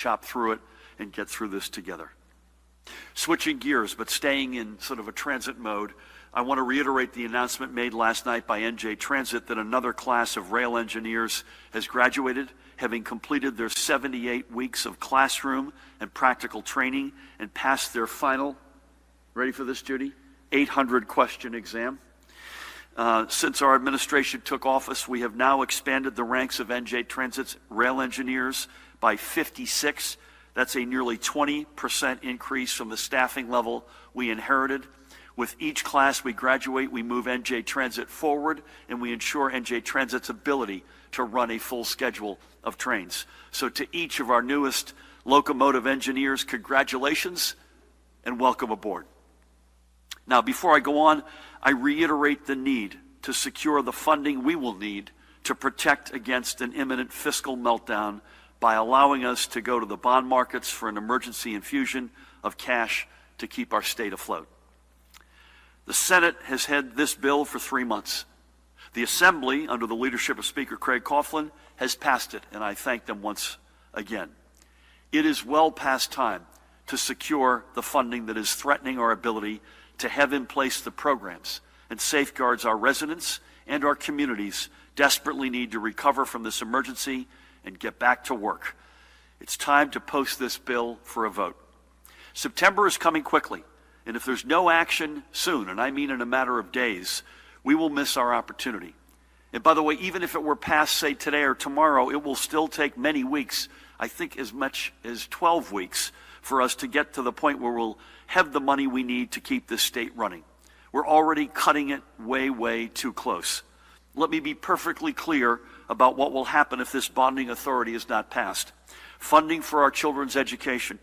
chop through it and get through this together. Switching gears, but staying in sort of a transit mode, I want to reiterate the announcement made last night by NJ Transit that another class of rail engineers has graduated, having completed their 78 weeks of classroom and practical training and passed their final, ready for this, Judy? 800-question exam. Since our administration took office, we have now expanded the ranks of NJ Transit's rail engineers by 56. That's a nearly 20% increase from the staffing level we inherited. With each class we graduate, we move NJ Transit forward, and we ensure NJ Transit's ability to run a full schedule of trains. So to each of our newest locomotive engineers, congratulations and welcome aboard. Now, before I go on, I reiterate the need to secure the funding we will need to protect against an imminent fiscal meltdown by allowing us to go to the bond markets for an emergency infusion of cash to keep our state afloat. The Senate has had this bill for 3 months. The Assembly, under the leadership of Speaker Craig Coughlin, has passed it, and I thank them once again. It is well past time to secure the funding that is threatening our ability to have in place the programs and safeguards our residents and our communities desperately need to recover from this emergency and get back to work. It's time to post this bill for a vote. September is coming quickly, and if there's no action soon, and I mean in a matter of days, we will miss our opportunity. And by the way, even if it were passed, say, today or tomorrow, it will still take many weeks, I think as much as 12 weeks, for us to get to the point where we'll have the money we need to keep this state running. We're already cutting it way, way too close. Let me be perfectly clear about what will happen if this bonding authority is not passed. Funding for our children's education,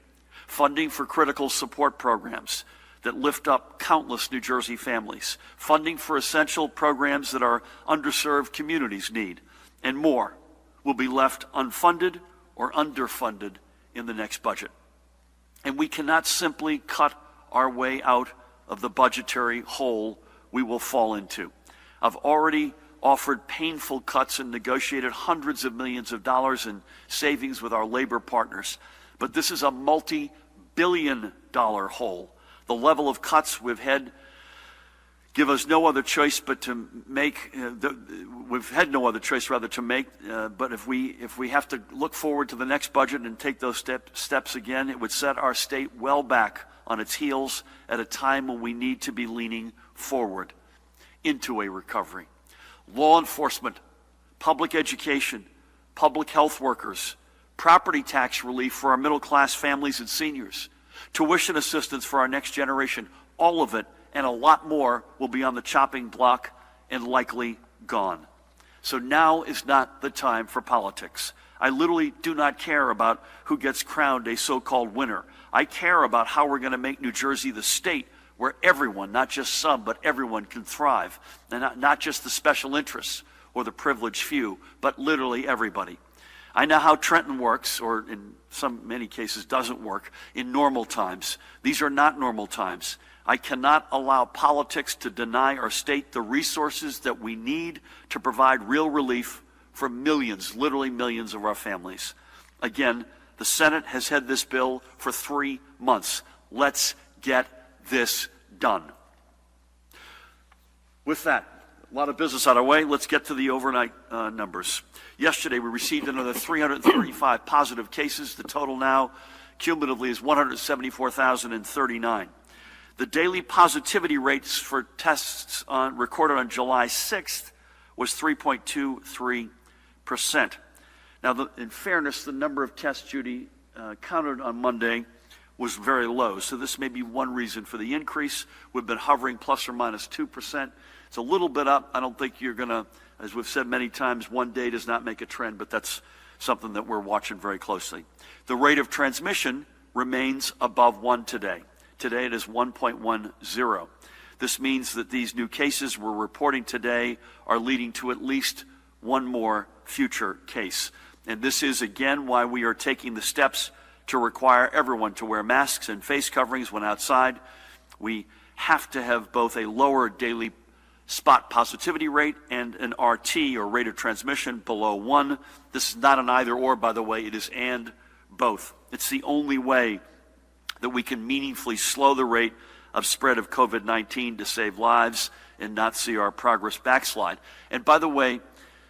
funding for critical support programs that lift up countless New Jersey families, funding for essential programs that our underserved communities need, and more will be left unfunded or underfunded in the next budget. And we cannot simply cut our way out of the budgetary hole we will fall into. I've already offered painful cuts and negotiated hundreds of millions of dollars in savings with our labor partners. But this is a multi-billion-dollar hole. The level of cuts we've had give us no other choice but to make, we've had no other choice rather to make, but if we have to look forward to the next budget and take those steps again, it would set our state well back on its heels at a time when we need to be leaning forward into a recovery. Law enforcement, public education, public health workers, property tax relief for our middle-class families and seniors, tuition assistance for our next generation, all of it and a lot more will be on the chopping block and likely gone. So now is not the time for politics. I literally do not care about who gets crowned a so-called winner. I care about how we're going to make New Jersey the state where everyone, not just some, but everyone can thrive. And not just the special interests or the privileged few, but literally everybody. I know how Trenton works, or in many cases doesn't work, in normal times. These are not normal times. I cannot allow politics to deny our state the resources that we need to provide real relief for millions, literally millions of our families. Again, the Senate has had this bill for 3 months. Let's get this done. With that, a lot of business out of the way. Let's get to the overnight numbers. Yesterday, we received another 335 positive cases. The total now, cumulatively, is 174,039. The daily positivity rates for tests recorded on July 6th was 3.23%. Now, in fairness, the number of tests, Judy, counted on Monday was very low. So this may be one reason for the increase. We've been hovering plus or minus 2%. It's a little bit up. I don't think you're going to, as we've said many times, one day does not make a trend, but that's something that we're watching very closely. The rate of transmission remains above 1 today. Today it is 1.10. This means that these new cases we're reporting today are leading to at least one more future case. And this is, again, why we are taking the steps to require everyone to wear masks and face coverings when outside. We have to have both a lower daily spot positivity rate and an RT, or rate of transmission, below 1. This is not an either or, by the way, it is and both. It's the only way that we can meaningfully slow the rate of spread of COVID-19 to save lives and not see our progress backslide. And by the way,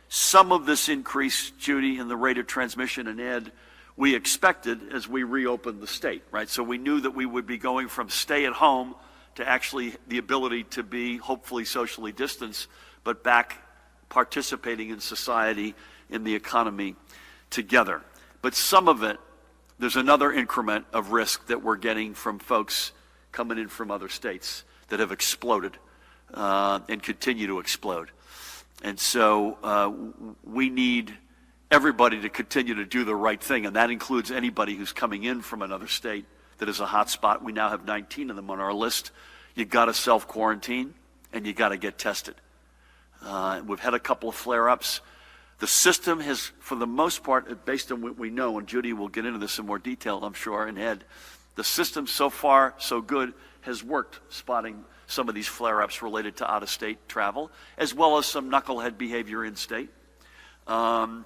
some of this increase, Judy, in the rate of transmission, and Ed, we expected as we reopened the state, right? So we knew that we would be going from stay at home to actually the ability to be hopefully socially distanced, but back participating in society, in the economy together. But some of it, there's another increment of risk that we're getting from folks coming in from other states that have exploded and continue to explode. And so we need everybody to continue to do the right thing, and that includes anybody who's coming in from another state that is a hot spot. We now have 19 of them on our list. You got to self-quarantine, and you got to get tested. We've had a couple of flare-ups. The system has, for the most part, based on what we know, and Judy will get into this in more detail, I'm sure, and Ed, the system so far, so good, has worked spotting some of these flare-ups related to out-of-state travel, as well as some knucklehead behavior in-state. We've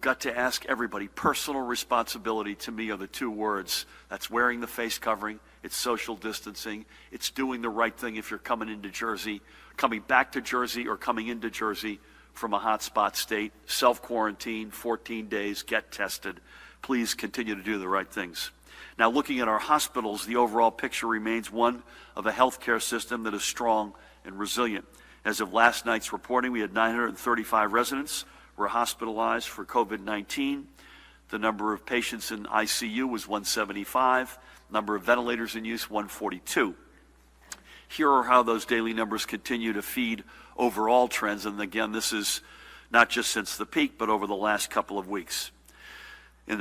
got to ask everybody. Personal responsibility, to me, are the two words. That's wearing the face covering. It's social distancing. It's doing the right thing if you're coming into Jersey, coming back to Jersey, or coming into Jersey from a hotspot state. Self-quarantine, 14 days, get tested. Please continue to do the right things. Now, looking at our hospitals, the overall picture remains one of a healthcare system that is strong and resilient. As of last night's reporting, we had 935 residents were hospitalized for COVID-19. The number of patients in ICU was 175. Number of ventilators in use, 142. Here are how those daily numbers continue to feed overall trends. And again, this is not just since the peak, but over the last couple of weeks. And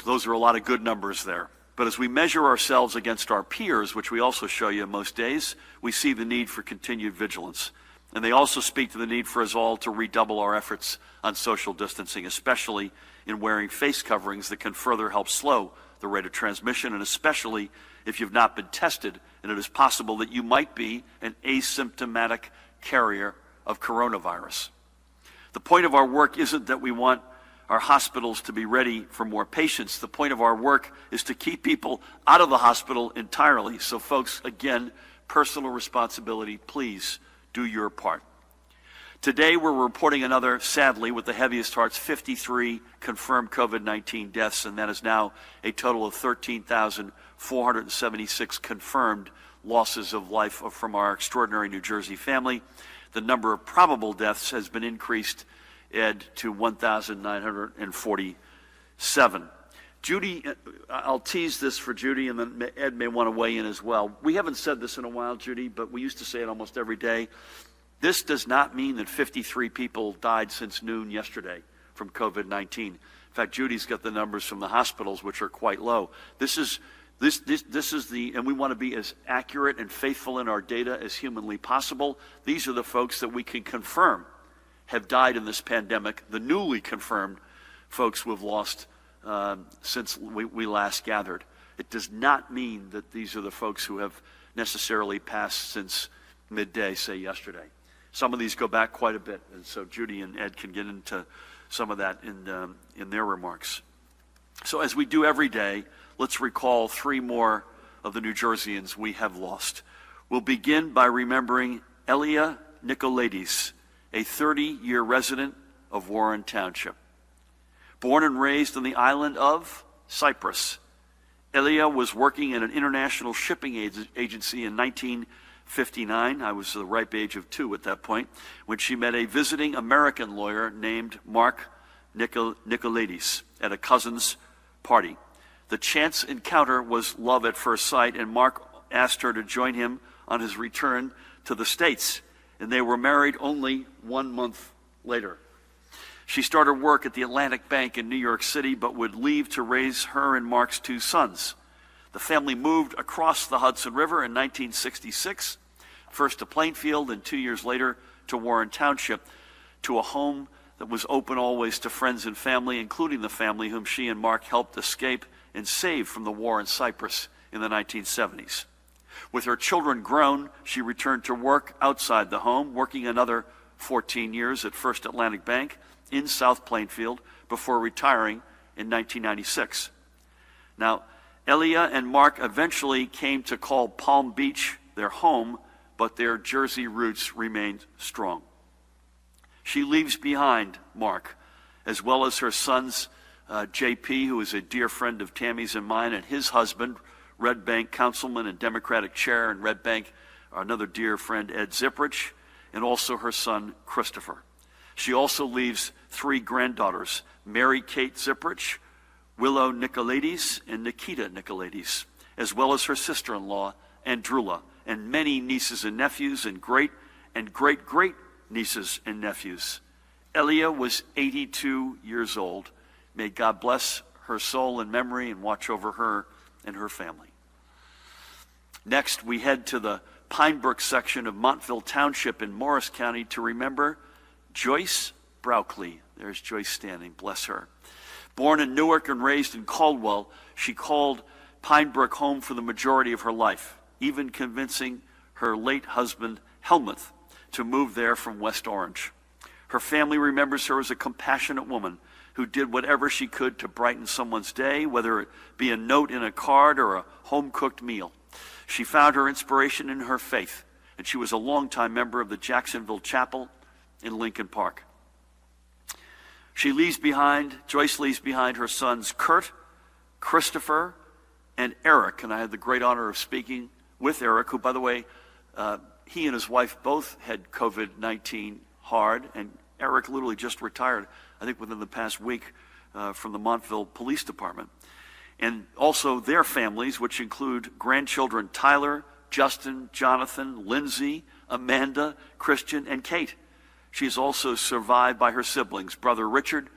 those are a lot of good numbers there. But as we measure ourselves against our peers, which we also show you most days, we see the need for continued vigilance. And they also speak to the need for us all to redouble our efforts on social distancing, especially in wearing face coverings that can further help slow the rate of transmission, and especially if you've not been tested and it is possible that you might be an asymptomatic carrier of coronavirus. The point of our work isn't that we want our hospitals to be ready for more patients. The point of our work is to keep people out of the hospital entirely. So folks, again, personal responsibility, please do your part. Today we're reporting another, sadly, with the heaviest hearts, 53 confirmed COVID-19 deaths, and that is now a total of 13,476 confirmed losses of life from our extraordinary New Jersey family. The number of probable deaths has been increased, Ed, to 1,947. Judy, I'll tease this for Judy, and then Ed may want to weigh in as well. We haven't said this in a while, Judy, but we used to say it almost every day. This does not mean that 53 people died since noon yesterday from COVID-19. In fact, Judy's got the numbers from the hospitals, which are quite low. This is and we want to be as accurate and faithful in our data as humanly possible. These are the folks that we can confirm have died in this pandemic, the newly confirmed folks we've lost since we last gathered. It does not mean that these are the folks who have necessarily passed since midday, say yesterday. Some of these go back quite a bit, and so Judy and Ed can get into some of that in their remarks. So as we do every day, let's recall three more of the New Jerseyans we have lost. We'll begin by remembering Elia Nicolaides, a 30-year resident of Warren Township. Born and raised on the island of Cyprus, Elia was working at an international shipping agency in 1959. I was the ripe age of 2 at that point, when she met a visiting American lawyer named Mark Nicolaides at a cousin's party. The chance encounter was love at first sight, and Mark asked her to join him on his return to the States, and they were married only 1 month later. She started work at the Atlantic Bank in New York City, but would leave to raise her and Mark's 2 sons. The family moved across the Hudson River in 1966, first to Plainfield and 2 years later to Warren Township, to a home that was open always to friends and family, including the family whom she and Mark helped escape and save from the war in Cyprus in the 1970s. With her children grown, she returned to work outside the home, working another 14 years at First Atlantic Bank in South Plainfield before retiring in 1996. Now, Elia and Mark eventually came to call Palm Beach their home, but their Jersey roots remained strong. She leaves behind Mark, as well as her sons, JP, who is a dear friend of Tammy's and mine, and his husband, Red Bank councilman and Democratic chair in Red Bank, another dear friend, Ed Zipprich, and also her son, Christopher. She also leaves 3 granddaughters, Mary Kate Zipprich, Willow Nicolaides, and Nikita Nicolaides, as well as her sister-in-law, Andrula, and many nieces and nephews, and great-great nieces and nephews. Elia was 82 years old. May God bless her soul and memory and watch over her and her family. Next, we head to the Pine Brook section of Montville Township in Morris County to remember Joyce Brauckley. There's Joyce standing, bless her. Born in Newark and raised in Caldwell, she called Pine Brook home for the majority of her life, even convincing her late husband, Helmuth, to move there from West Orange. Her family remembers her as a compassionate woman who did whatever she could to brighten someone's day, whether it be a note in a card or a home-cooked meal. She found her inspiration in her faith, and she was a longtime member of the Jacksonville Chapel in Lincoln Park. Joyce leaves behind her sons Kurt, Christopher, and Eric, and I had the great honor of speaking with Eric, who, by the way, he and his wife both had COVID-19 hard, and Eric literally just retired, I think within the past week, from the Montville Police Department. And also their families, which include grandchildren Tyler, Justin, Jonathan, Lindsay, Amanda, Christian, and Kate. She is also survived by her siblings, brother Richard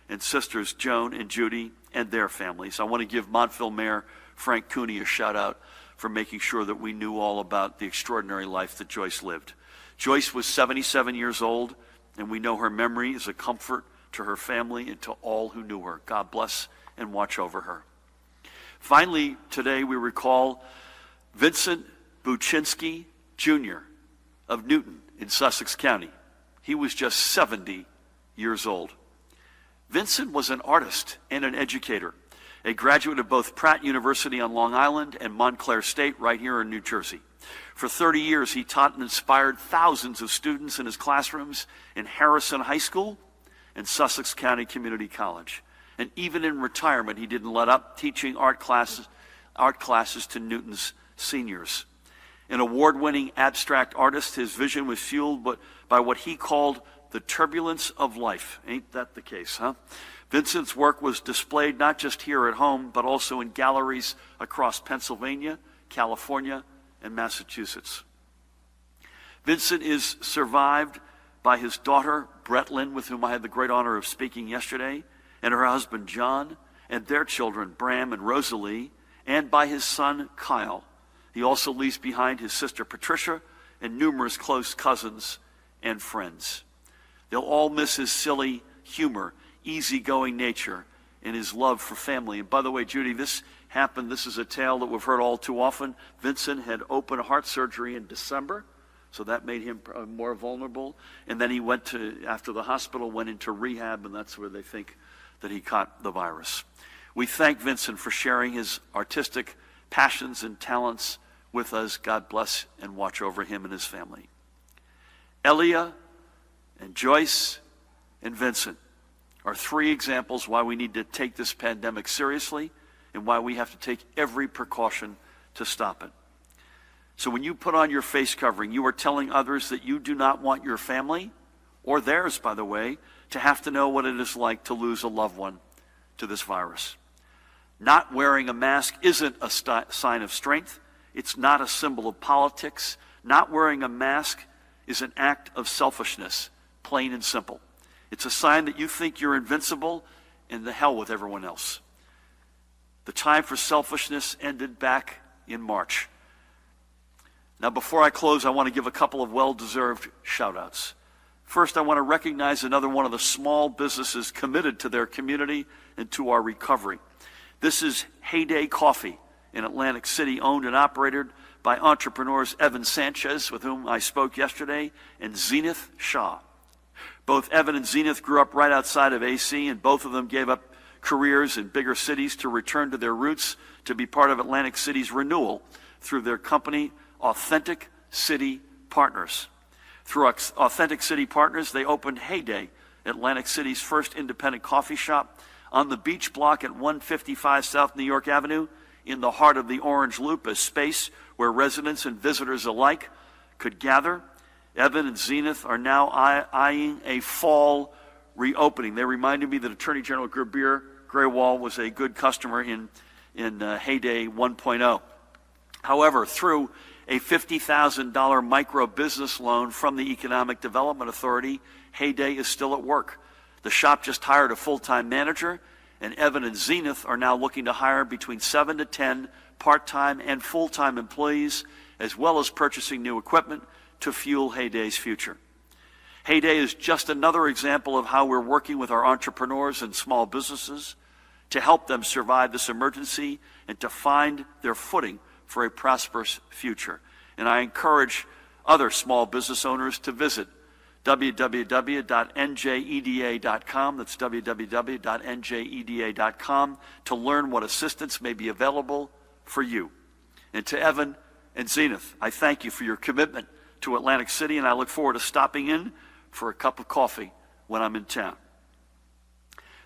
and sisters Joan and Judy, and their families. I want to give Montville Mayor Frank Cooney a shout out for making sure that we knew all about the extraordinary life that Joyce lived. Joyce was 77 years old, and we know her memory is a comfort to her family and to all who knew her. God bless and watch over her. Finally, today we recall Vincent Buczynski Jr. of Newton in Sussex County. He was just 70 years old. Vincent was an artist and an educator, a graduate of both Pratt University on Long Island and Montclair State right here in New Jersey. For 30 years, he taught and inspired thousands of students in his classrooms in Harrison High School and Sussex County Community College. And even in retirement, he didn't let up teaching art classes to Newton's seniors. An award-winning abstract artist, his vision was fueled by what he called the turbulence of life. Ain't that the case, huh? Vincent's work was displayed not just here at home, but also in galleries across Pennsylvania, California, and Massachusetts. Vincent is survived by his daughter, Bretlyn, with whom I had the great honor of speaking yesterday, and her husband, John, and their children, Bram and Rosalie, and by his son, Kyle. He also leaves behind his sister, Patricia, and numerous close cousins and friends. They'll all miss his silly humor, easygoing nature, and his love for family. And by the way, Judy, this happened. This is a tale that we've heard all too often. Vincent had open heart surgery in December, so that made him more vulnerable. And then he after the hospital, went into rehab, and that's where they think that he caught the virus. We thank Vincent for sharing his artistic passions and talents with us. God bless and watch over him and his family. Elia and Joyce and Vincent are 3 examples why we need to take this pandemic seriously and why we have to take every precaution to stop it. So when you put on your face covering, you are telling others that you do not want your family, or theirs, by the way, to have to know what it is like to lose a loved one to this virus. Not wearing a mask isn't a sign of strength. It's not a symbol of politics. Not wearing a mask is an act of selfishness, plain and simple. It's a sign that you think you're invincible, and the hell with everyone else. The time for selfishness ended back in March. Now, before I close, I want to give a couple of well-deserved shout-outs. First, I want to recognize another one of the small businesses committed to their community and to our recovery. This is Heyday Coffee in Atlantic City, owned and operated by entrepreneurs Evan Sanchez, with whom I spoke yesterday, and Zenith Shah. Both Evan and Zenith grew up right outside of AC, and both of them gave up careers in bigger cities to return to their roots to be part of Atlantic City's renewal through their company, Authentic City Partners. Through Authentic City Partners, they opened Heyday, Atlantic City's first independent coffee shop, on the beach block at 155 South New York Avenue, in the heart of the Orange Loop, a space where residents and visitors alike could gather. Evan and Zenith are now eyeing a fall reopening. They reminded me that Attorney General Gerbir Graywall was a good customer in Heyday 1.0. However, through a $50,000 micro business loan from the Economic Development Authority, Heyday is still at work. The shop just hired a full-time manager, and Evan and Zenith are now looking to hire between 7 to 10 part-time and full-time employees, as well as purchasing new equipment to fuel Heyday's future. Heyday is just another example of how we're working with our entrepreneurs and small businesses to help them survive this emergency and to find their footing for a prosperous future. And I encourage other small business owners to visit www.njeda.com. That's www.njeda.com to learn what assistance may be available for you. And to Evan and Zenith, I thank you for your commitment to Atlantic City, and I look forward to stopping in for a cup of coffee when I'm in town.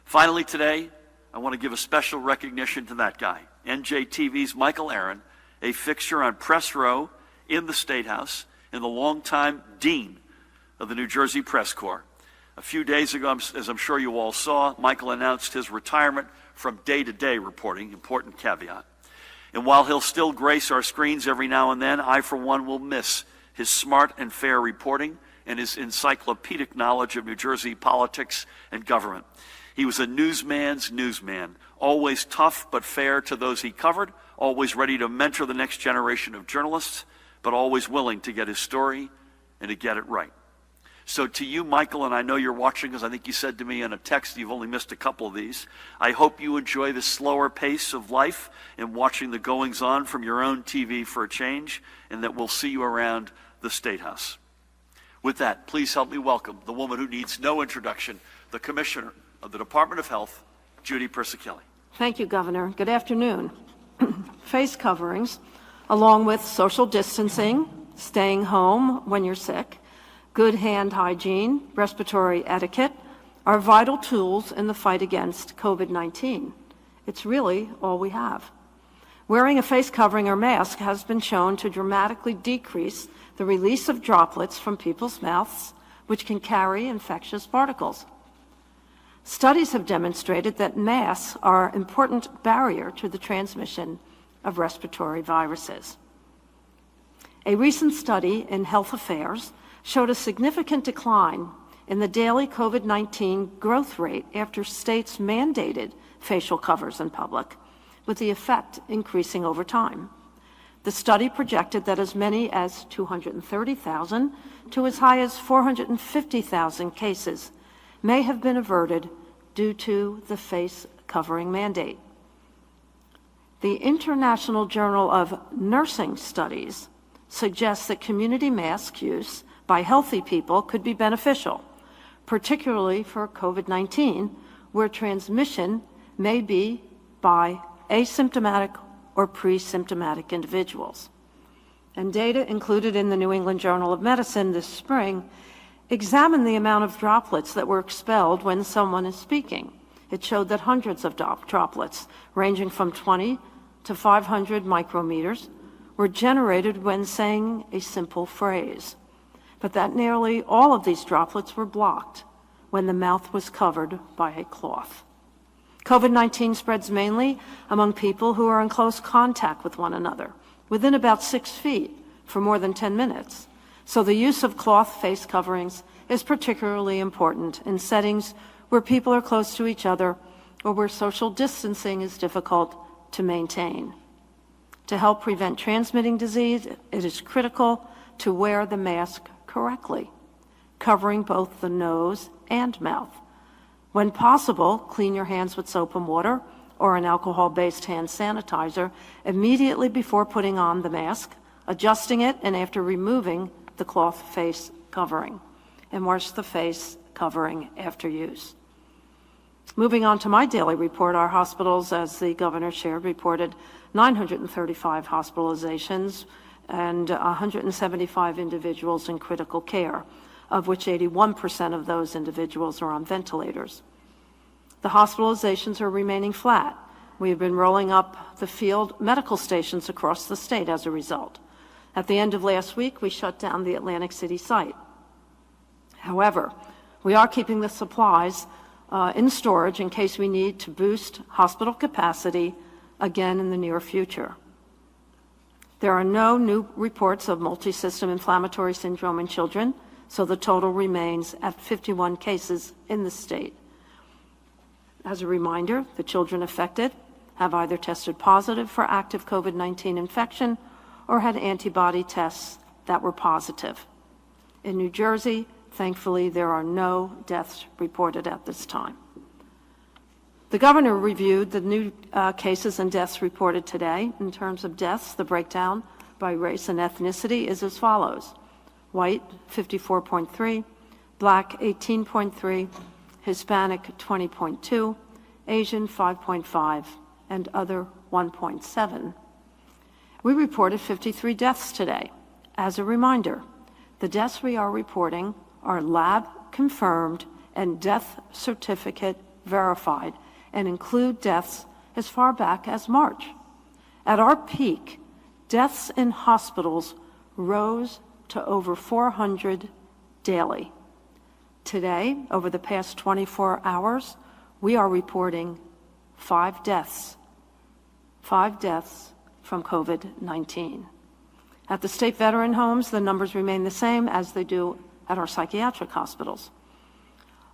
Finally today, I want to give a special recognition to that guy, NJTV's Michael Aaron, a fixture on Press Row in the State House and the longtime dean of the New Jersey Press Corps. A few days ago, as I'm sure you all saw, Michael announced his retirement from day-to-day reporting, important caveat. And while he'll still grace our screens every now and then, I, for one, will miss his smart and fair reporting and his encyclopedic knowledge of New Jersey politics and government. He was a newsman's newsman, always tough but fair to those he covered, always ready to mentor the next generation of journalists, but always willing to get his story and to get it right. So to you, Michael, and I know you're watching because I think you said to me in a text you've only missed a couple of these, I hope you enjoy the slower pace of life and watching the goings-on from your own TV for a change, and that we'll see you around the State House. With that, please help me welcome the woman who needs no introduction, the Commissioner of the Department of Health, Judy Persichelli. Thank you, Governor. Good afternoon. Face coverings, along with social distancing, staying home when you're sick, good hand hygiene, respiratory etiquette, are vital tools in the fight against COVID-19. It's really all we have. Wearing a face covering or mask has been shown to dramatically decrease the release of droplets from people's mouths, which can carry infectious particles. Studies have demonstrated that masks are an important barrier to the transmission of respiratory viruses. A recent study in Health Affairs showed a significant decline in the daily COVID-19 growth rate after states mandated facial covers in public, with the effect increasing over time. The study projected that as many as 230,000 to as high as 450,000 cases may have been averted due to the face covering mandate. The International Journal of Nursing Studies suggests that community mask use by healthy people could be beneficial, particularly for COVID-19, where transmission may be by asymptomatic or pre-symptomatic individuals. And data included in the New England Journal of Medicine this spring examined the amount of droplets that were expelled when someone is speaking. It showed that hundreds of droplets, ranging from 20 to 500 micrometers, were generated when saying a simple phrase, but that nearly all of these droplets were blocked when the mouth was covered by a cloth. COVID-19 spreads mainly among people who are in close contact with one another, within about 6 feet, for more than 10 minutes. So the use of cloth face coverings is particularly important in settings where people are close to each other or where social distancing is difficult to maintain. To help prevent transmitting disease, it is critical to wear the mask correctly, covering both the nose and mouth. When possible, clean your hands with soap and water or an alcohol-based hand sanitizer immediately before putting on the mask, adjusting it, and after removing the cloth face covering. And wash the face covering after use. Moving on to my daily report, our hospitals, as the governor shared, reported 935 hospitalizations and 175 individuals in critical care, of which 81% of those individuals are on ventilators. The hospitalizations are remaining flat. We have been rolling up the field medical stations across the state as a result. At the end of last week, we shut down the Atlantic City site. However, we are keeping the supplies in storage in case we need to boost hospital capacity again in the near future. There are no new reports of multisystem inflammatory syndrome in children, so the total remains at 51 cases in the state. As a reminder, the children affected have either tested positive for active COVID-19 infection or had antibody tests that were positive. In New Jersey, thankfully, there are no deaths reported at this time. The governor reviewed the new cases and deaths reported today. In terms of deaths, the breakdown by race and ethnicity is as follows: white, 54.3, black, 18.3, Hispanic, 20.2, Asian, 5.5, and other, 1.7. We reported 53 deaths today. As a reminder, the deaths we are reporting are lab confirmed and death certificate verified and include deaths as far back as March. At our peak, deaths in hospitals rose to over 400 daily. Today, over the past 24 hours, we are reporting 5 deaths from COVID-19. At the state veteran homes, the numbers remain the same as they do at our psychiatric hospitals.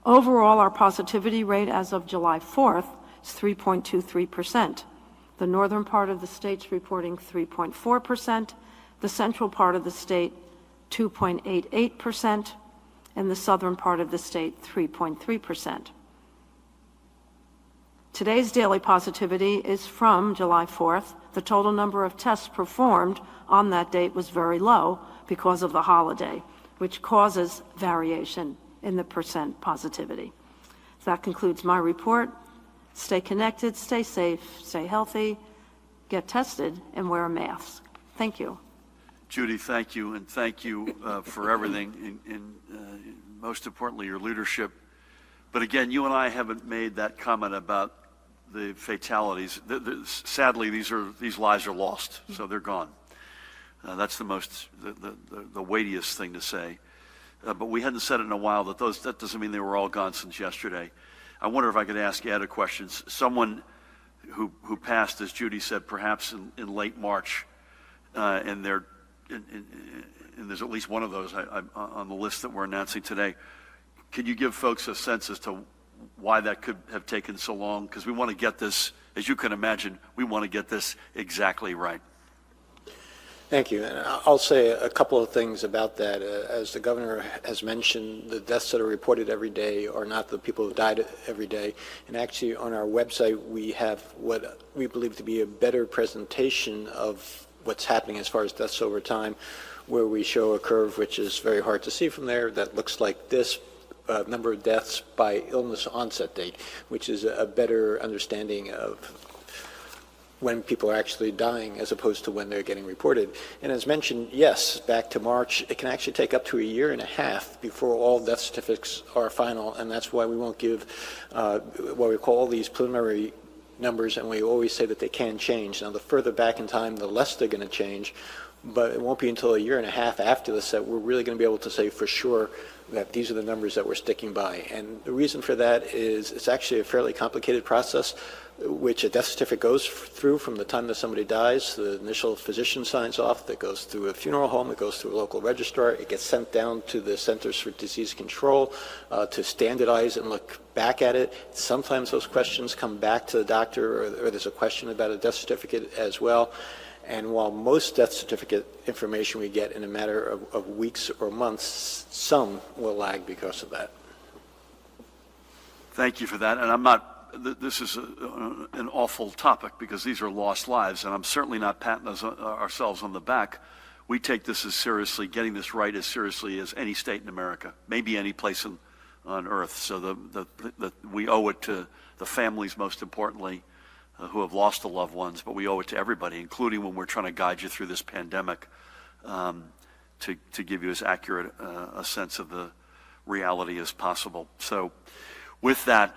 Overall, our positivity rate as of July 4th is 3.23%. The northern part of the state's reporting 3.4%, the central part of the state 2.88%, and the southern part of the state 3.3%. Today's daily positivity is from July 4th. The total number of tests performed on that date was very low because of the holiday, which causes variation in the percent positivity. So that concludes my report. Stay connected, stay safe, stay healthy, get tested, and wear a mask. Thank you. Judy, thank you, and thank you for everything, and most importantly, your leadership. But again, you and I haven't made that comment about the fatalities. Sadly, these lives are lost, so they're gone. That's the weightiest thing to say. But we hadn't said it in a while. That doesn't mean they were all gone since yesterday. I wonder if I could ask Ed a question. Someone who passed, as Judy said, perhaps in late March, and there's at least one of those on the list that we're announcing today. Could you give folks a sense as to why that could have taken so long? Because we want to get this, as you can imagine, we want to get this exactly right. Thank you. And I'll say a couple of things about that. As the governor has mentioned, the deaths that are reported every day are not the people who died every day. And actually on our website, we have what we believe to be a better presentation of what's happening as far as deaths over time, where we show a curve which is very hard to see from there that looks like this. Number of deaths by illness onset date, which is a better understanding of when people are actually dying as opposed to when they're getting reported. And as mentioned, yes, back to March, it can actually take up to 1.5 years before all death certificates are final, and that's why we won't give what we call these preliminary numbers, and we always say that they can change. Now, the further back in time, the less they're going to change, but it won't be until 1.5 years after this that we're really going to be able to say for sure that these are the numbers that we're sticking by. And the reason for that is it's actually a fairly complicated process, which a death certificate goes through from the time that somebody dies. The initial physician signs off, that goes through a funeral home, it goes through a local registrar, it gets sent down to the Centers for Disease Control to standardize and look back at it. Sometimes those questions come back to the doctor, or there's a question about a death certificate as well. And while most death certificate information we get in a matter of weeks or months, some will lag because of that. Thank you for that. And I'm not, this is an awful topic because these are lost lives, and I'm certainly not patting ourselves on the back. We take this as seriously, getting this right as seriously as any state in America, maybe any place on earth. So we owe it to the families, most importantly, who have lost the loved ones, but we owe it to everybody, including when we're trying to guide you through this pandemic, to give you as accurate a sense of the reality as possible. So with that,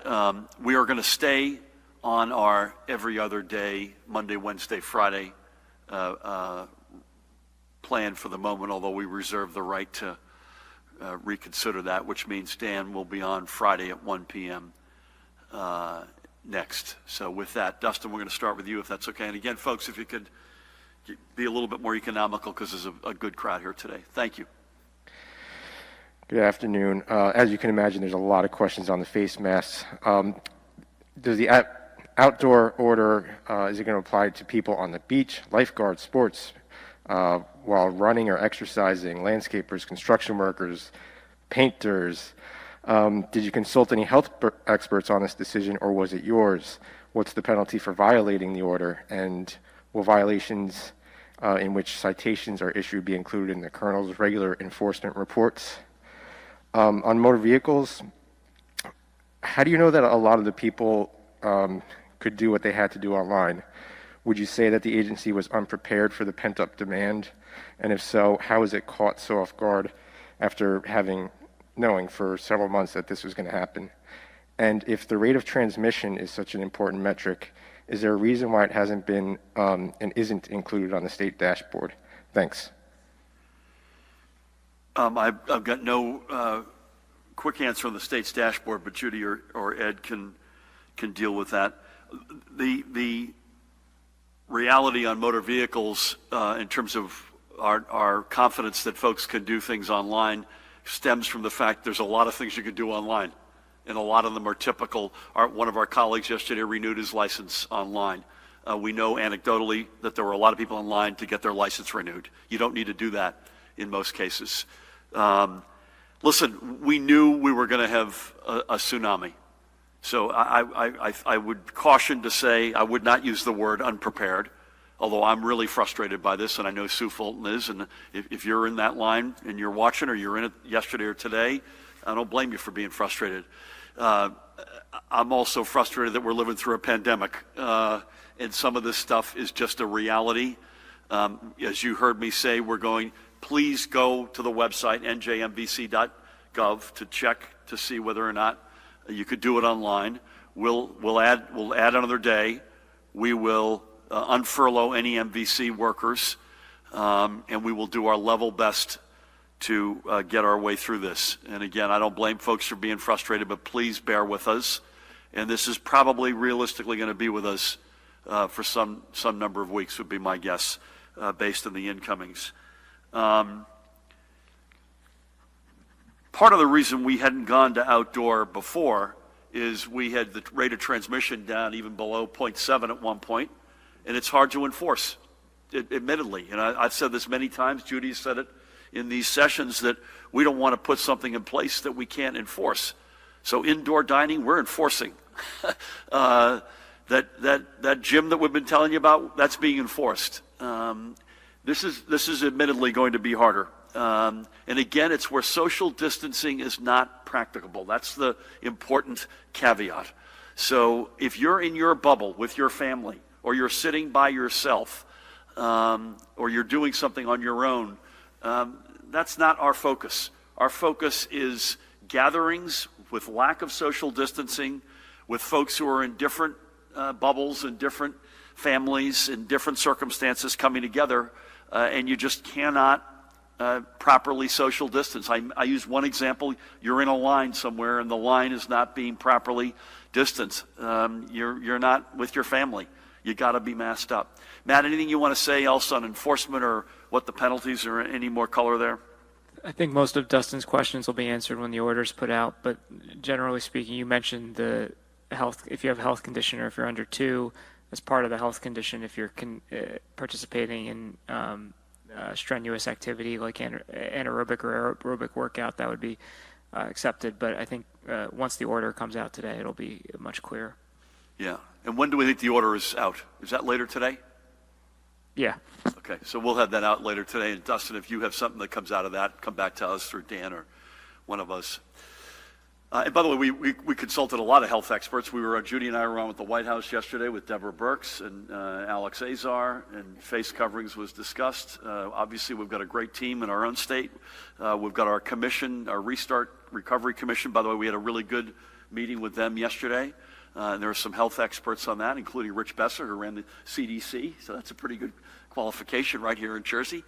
we are going to stay on our every other day, Monday, Wednesday, Friday plan for the moment, although we reserve the right to reconsider that, which means Dan will be on Friday at 1 p.m. Next. So with that, Dustin, we're going to start with you, if that's okay. And again, folks, if you could be a little bit more economical, because there's a good crowd here today. Thank you. Good afternoon. As you can imagine, there's a lot of questions on the face masks. Does the outdoor order, is it going to apply to people on the beach, lifeguards, sports, while running or exercising, landscapers, construction workers, painters? Did you consult any health experts on this decision, or was it yours? What's the penalty for violating the order? And will violations in which citations are issued be included in the Colonel's regular enforcement reports? On motor vehicles, how do you know that a lot of the people could do what they had to do online? Would you say that the agency was unprepared for the pent-up demand? And if so, how is it caught so off guard after knowing for several months that this was going to happen? And if the rate of transmission is such an important metric, is there a reason why it hasn't been and isn't included on the state dashboard? Thanks. I've got no quick answer on the state's dashboard, but Judy or Ed can deal with that. The reality on motor vehicles in terms of our confidence that folks can do things online stems from the fact there's a lot of things you can do online, and a lot of them are typical. One of our colleagues yesterday renewed his license online. We know anecdotally that there were a lot of people online to get their license renewed. You don't need to do that in most cases. Listen, we knew we were going to have a tsunami. So I would caution to say I would not use the word unprepared, although I'm really frustrated by this, and I know Sue Fulton is, and if you're in that line and you're watching, or you're in it yesterday or today, I don't blame you for being frustrated. I'm also frustrated that we're living through a pandemic, and some of this stuff is just a reality. As you heard me say, please go to the website, njmvc.gov, to check to see whether or not you could do it online. We'll add another day. We will unfurlough any MVC workers, and we will do our level best to get our way through this. And again, I don't blame folks for being frustrated, but please bear with us. And this is probably realistically going to be with us for some number of weeks, would be my guess, based on the incomings. Part of the reason we hadn't gone to outdoor before is we had the rate of transmission down even below 0.7 at one point, and it's hard to enforce, admittedly. And I've said this many times, Judy said it in these sessions, that we don't want to put something in place that we can't enforce. So indoor dining, we're enforcing. That gym that we've been telling you about, that's being enforced. This is admittedly going to be harder. And again, it's where social distancing is not practicable. That's the important caveat. So if you're in your bubble with your family, or you're sitting by yourself, or you're doing something on your own, that's not our focus. Our focus is gatherings with lack of social distancing, with folks who are in different bubbles and different families in different circumstances coming together, and you just cannot properly social distance. I use one example. You're in a line somewhere, and the line is not being properly distanced. You're not with your family. You got to be masked up. Matt, anything you want to say else on enforcement or what the penalties, or any more color there? I think most of Dustin's questions will be answered when the order is put out, but generally speaking, you mentioned the health, if you have a health condition, or if you're under 2, as part of the health condition, if you're participating in strenuous activity like anaerobic or aerobic workout, that would be accepted. But I think once the order comes out today, it'll be much clearer. Yeah. And when do we think the order is out? Is that later today? Yeah. Okay, so we'll have that out later today. And Dustin, if you have something that comes out of that, come back to us through Dan or one of us. And by the way, we consulted a lot of health experts. Judy and I were on with the White House yesterday with Deborah Birx and Alex Azar, and face coverings was discussed. Obviously, we've got a great team in our own state. We've got our commission, our Restart Recovery Commission. By the way, we had a really good meeting with them yesterday. And there are some health experts on that, including Rich Besser, who ran the CDC. So that's a pretty good qualification right here in Jersey.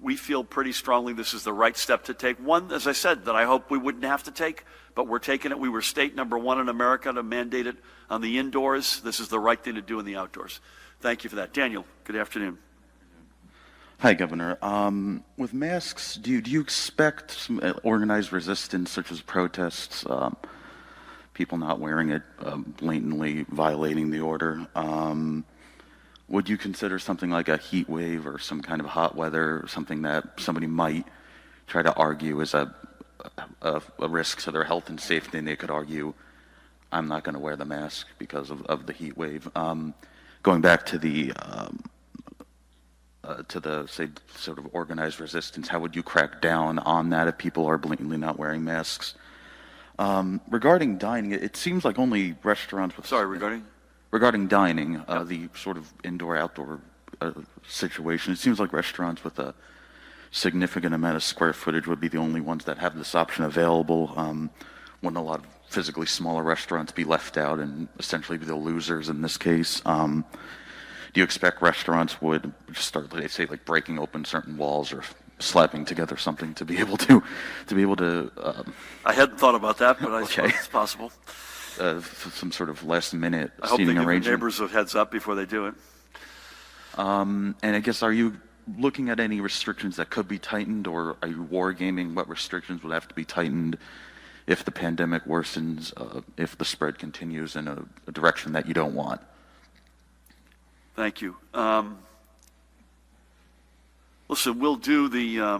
We feel pretty strongly this is the right step to take. One, as I said, that I hope we wouldn't have to take, but we're taking it. We were state number 1 in America to mandate it on the indoors. This is the right thing to do in the outdoors. Thank you for that. Daniel, good afternoon. Hi, Governor. With masks, do you expect some organized resistance, such as protests, people not wearing it, blatantly violating the order? Would you consider something like a heat wave or some kind of hot weather, something that somebody might try to argue is a risk to their health and safety, and they could argue, I'm not going to wear the mask because of the heat wave? Going back to the say, sort of organized resistance, how would you crack down on that if people are blatantly not wearing masks? Regarding dining, it seems like only restaurants with... Sorry, regarding? Regarding dining, Yep. the sort of indoor-outdoor situation, it seems like restaurants with a significant amount of square footage would be the only ones that have this option available. Wouldn't a lot of physically smaller restaurants be left out and essentially be the losers in this case? Do you expect restaurants would just start, let's say, like breaking open certain walls or slapping together something to be able to I hadn't thought about that, but I Okay. suppose it's possible. some sort of last-minute I hope they seating give the arrangement? neighbors a heads up before they do it. And I guess, are you looking at any restrictions that could be tightened, or are you wargaming what restrictions would have to be tightened if the pandemic worsens, if the spread continues in a direction that you don't want? Thank you. Listen, we'll do the...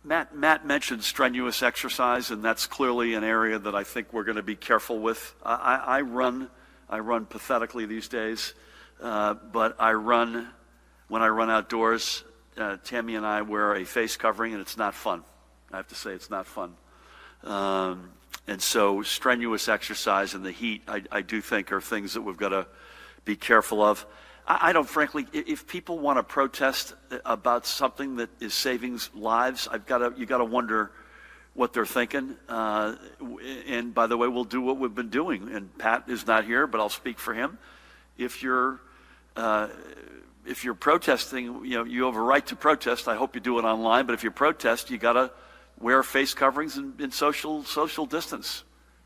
Matt mentioned strenuous exercise, and that's clearly an area that I think we're going to be careful with. I run pathetically these days, but when I run outdoors, Tammy and I wear a face covering, and it's not fun. I have to say, it's not fun. And so strenuous exercise in the heat, I do think, are things that we've got to be careful of. I don't, frankly, if people want to protest about something that is saving lives, you got to wonder what they're thinking. And by the way, we'll do what we've been doing. And Pat is not here, but I'll speak for him. If you're protesting, you have a right to protest. I hope you do it online. But if you protest, you got to wear face coverings and social distance,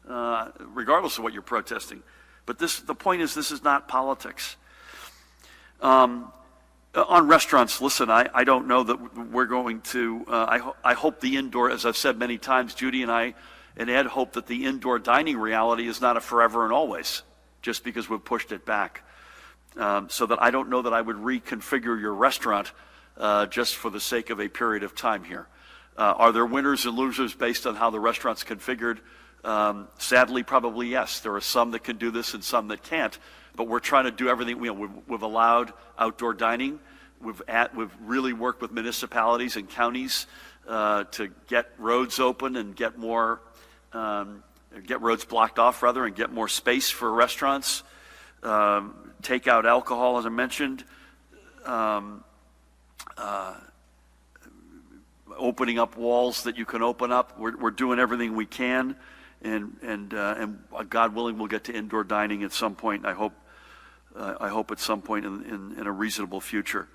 regardless of what you're protesting. But the point is, this is not politics. On restaurants, listen, I don't know that we're going to, I hope the indoor, as I've said many times, Judy and I and Ed hope that the indoor dining reality is not a forever and always, just because we've pushed it back. So that I don't know that I would reconfigure your restaurant just for the sake of a period of time here. Are there winners and losers based on how the restaurant's configured? Sadly, probably yes. There are some that can do this and some that can't. But we're trying to do everything. We've allowed outdoor dining. We've really worked with municipalities and counties to get roads open and get roads blocked off rather, and get more space for restaurants. Take out alcohol, as I mentioned. Opening up walls that you can open up. We're doing everything we can, and God willing, we'll get to indoor dining at some point. I hope at some point in a reasonable future.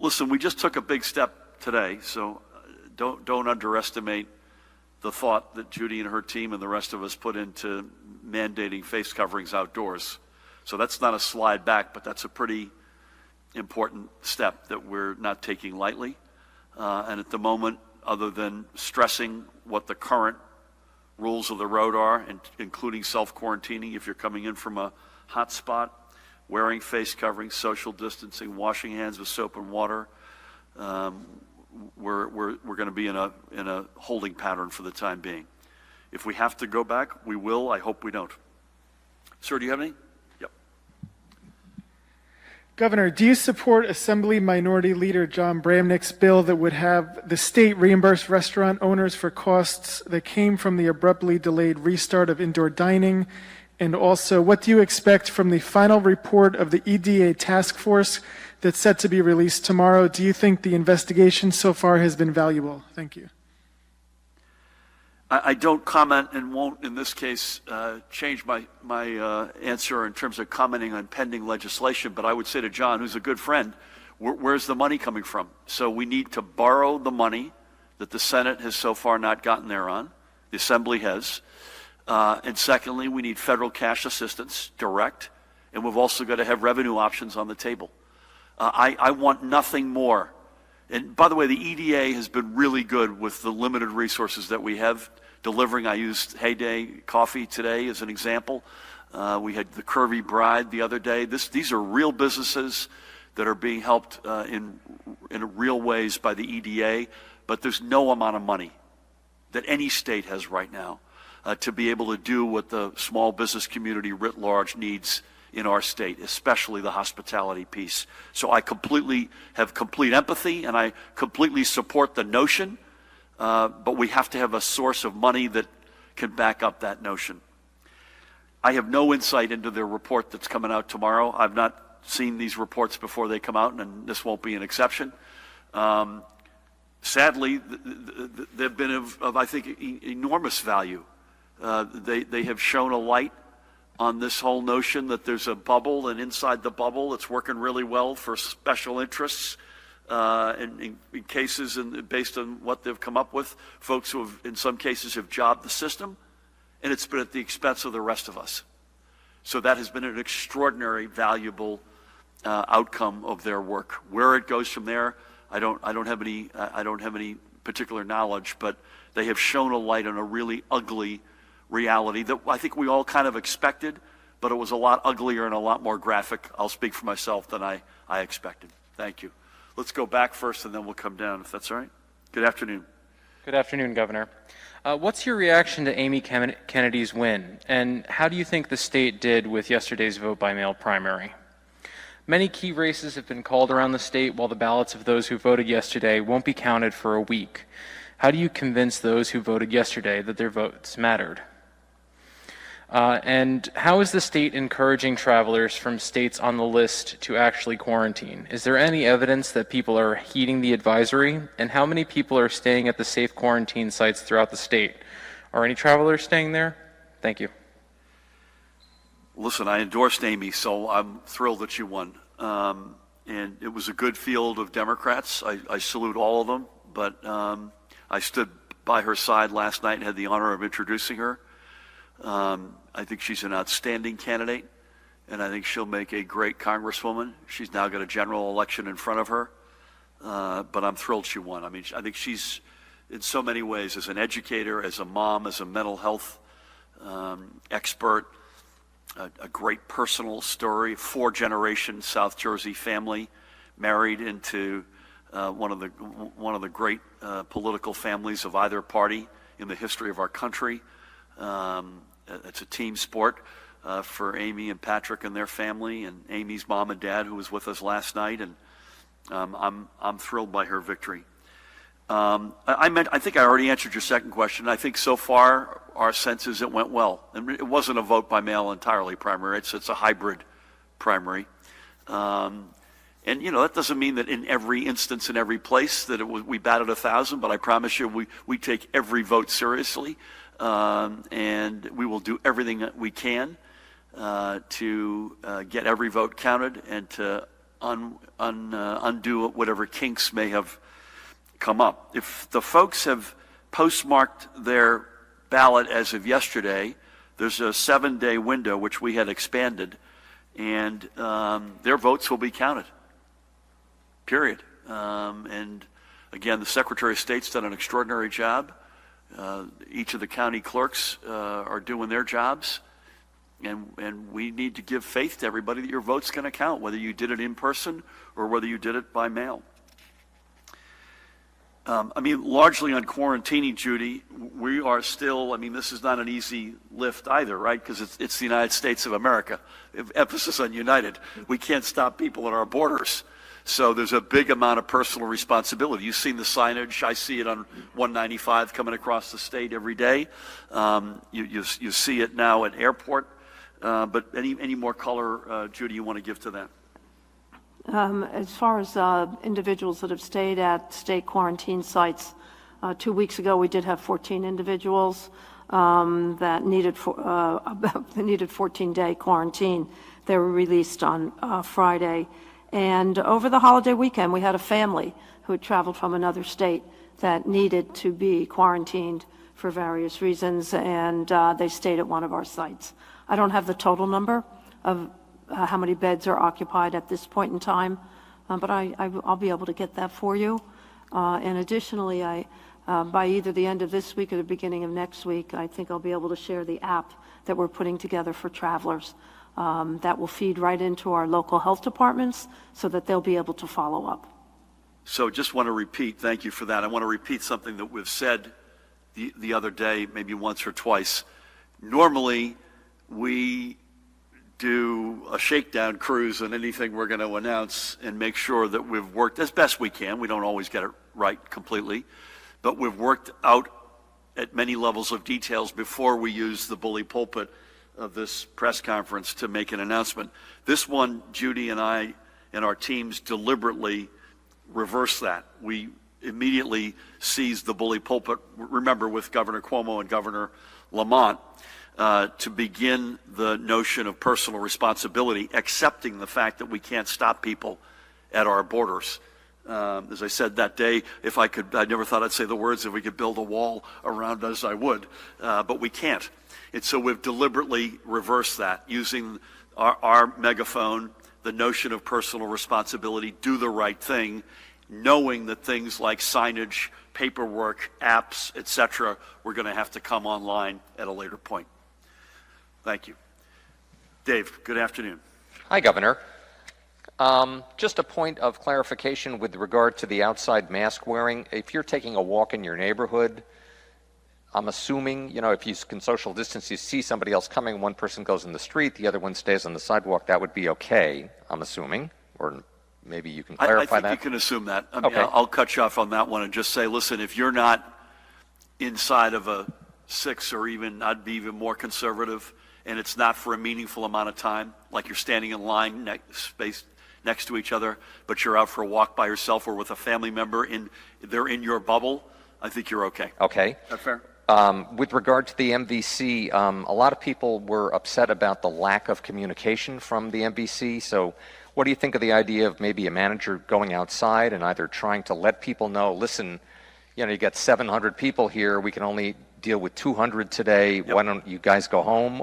Listen, we just took a big step today, so don't underestimate the thought that Judy and her team and the rest of us put into mandating face coverings outdoors. So that's not a slide back, but that's a pretty important step that we're not taking lightly. And at the moment, other than stressing what the current rules of the road are, and including self-quarantining if you're coming in from a hot spot, wearing face coverings, social distancing, washing hands with soap and water, we're going to be in a holding pattern for the time being. If we have to go back, we will. I hope we don't. Sir, do you have any? Yep. Governor, do you support Assembly Minority Leader John Bramnick's bill that would have the state reimburse restaurant owners for costs that came from the abruptly delayed restart of indoor dining? And also, what do you expect from the final report of the EDA task force that's set to be released tomorrow? Do you think the investigation so far has been valuable? Thank you. I don't comment and won't, in this case, change my answer in terms of commenting on pending legislation, but I would say to John, who's a good friend, where's the money coming from? So we need to borrow the money that the Senate has so far not gotten there on, the Assembly has, and secondly, we need federal cash assistance, direct, and we've also got to have revenue options on the table. I want nothing more. And by the way, the EDA has been really good with the limited resources that we have delivering. I used Heyday Coffee today as an example. We had the Curvy Bride the other day. These are real businesses that are being helped in real ways by the EDA, but there's no amount of money that any state has right now to be able to do what the small business community writ large needs in our state, especially the hospitality piece. So I have complete empathy, and I completely support the notion, but we have to have a source of money that can back up that notion. I have no insight into their report that's coming out tomorrow. I've not seen these reports before they come out, and this won't be an exception. Sadly, they've been of I think, enormous value. They have shown a light on this whole notion that there's a bubble, and inside the bubble it's working really well for special interests in cases, and based on what they've come up with, folks who have, in some cases, have jobbed the system, and it's been at the expense of the rest of us. So that has been an extraordinary, valuable outcome of their work. Where it goes from there, I don't have any particular knowledge, but they have shown a light on a really ugly reality that I think we all kind of expected, but it was a lot uglier and a lot more graphic, I'll speak for myself, than I expected. Thank you. Let's go back first, and then we'll come down, if that's all right. Good afternoon. Good afternoon, Governor. What's your reaction to Amy Kennedy's win, and how do you think the state did with yesterday's vote-by-mail primary? Many key races have been called around the state, while the ballots of those who voted yesterday won't be counted for a week. How do you convince those who voted yesterday that their votes mattered? And how is the state encouraging travelers from states on the list to actually quarantine? Is there any evidence that people are heeding the advisory? And how many people are staying at the safe quarantine sites throughout the state? Are any travelers staying there? Thank you. Listen, I endorsed Amy, so I'm thrilled that she won. And it was a good field of Democrats. I salute all of them, but I stood by her side last night and had the honor of introducing her. I think she's an outstanding candidate, and I think she'll make a great congresswoman. She's now got a general election in front of her, but I'm thrilled she won. I mean, I think she's, in so many ways, as an educator, as a mom, as a mental health expert, a great personal story, 4-generation South Jersey family, married into one of the great political families of either party in the history of our country. It's a team sport for Amy and Patrick and their family, and Amy's mom and dad, who was with us last night, and I'm thrilled by her victory. I think I already answered your second question. I think so far our sense is it went well, and it wasn't a vote by mail entirely primary. It's a hybrid primary, and that doesn't mean that in every instance, in every place, that we batted 1,000. But I promise you, we take every vote seriously. And we will do everything that we can to get every vote counted and to undo whatever kinks may have come up. If the folks have postmarked their ballot as of yesterday, there's a 7-day window, which we had expanded, and their votes will be counted, period. And again, the Secretary of State's done an extraordinary job. Each of the county clerks are doing their jobs, and we need to give faith to everybody that your vote's going to count, whether you did it in person or whether you did it by mail. Largely on quarantining, Judy, we are still, this is not an easy lift either, right? Because it's the United States of America. Emphasis on United. We can't stop people at our borders. So there's a big amount of personal responsibility. You've seen the signage. I see it on 195 coming across the state every day. You see it now at airport. But any more color, Judy, you want to give to that? As far as individuals that have stayed at state quarantine sites, 2 weeks ago we did have 14 individuals that needed 14-day quarantine. They were released on Friday. And over the holiday weekend, we had a family who had traveled from another state that needed to be quarantined for various reasons, and they stayed at one of our sites. I don't have the total number of how many beds are occupied at this point in time, but I'll be able to get that for you. And additionally, by either the end of this week or the beginning of next week, I think I'll be able to share the app that we're putting together for travelers. That will feed right into our local health departments so that they'll be able to follow up. So just want to repeat, thank you for that. I want to repeat something that we've said the other day, maybe once or twice. Normally, we do a shakedown cruise on anything we're going to announce and make sure that we've worked as best we can. We don't always get it right completely, but we've worked out at many levels of details before we use the bully pulpit of this press conference to make an announcement. This one, Judy and I and our teams deliberately reversed that. We immediately seized the bully pulpit, remember, with Governor Cuomo and Governor Lamont, to begin the notion of personal responsibility, accepting the fact that we can't stop people at our borders. As I said that day, if I could, I never thought I'd say the words, if we could build a wall around us, I would, but we can't. And so we've deliberately reversed that, using our megaphone, the notion of personal responsibility, do the right thing, knowing that things like signage, paperwork, apps, etc., we're going to have to come online at a later point. Thank you. Dave, good afternoon. Hi, Governor. Just a point of clarification with regard to the outside mask wearing. If you're taking a walk in your neighborhood, I'm assuming, if you can social distance, you see somebody else coming, one person goes in the street, the other one stays on the sidewalk, that would be okay, I'm assuming, or maybe you can clarify that. I think you can assume that. Okay. I'll cut you off on that one and just say, listen, if you're not inside of a 6 or even, I'd be even more conservative, and it's not for a meaningful amount of time, like you're standing in line spaced next to each other, but you're out for a walk by yourself or with a family member, they're in your bubble, I think you're okay. Okay. Is that fair? With regard to the MVC, a lot of people were upset about the lack of communication from the MVC. So what do you think of the idea of maybe a manager going outside and either trying to let people know, listen, you got 700 people here, we can only deal with 200 today, Why don't you guys go home?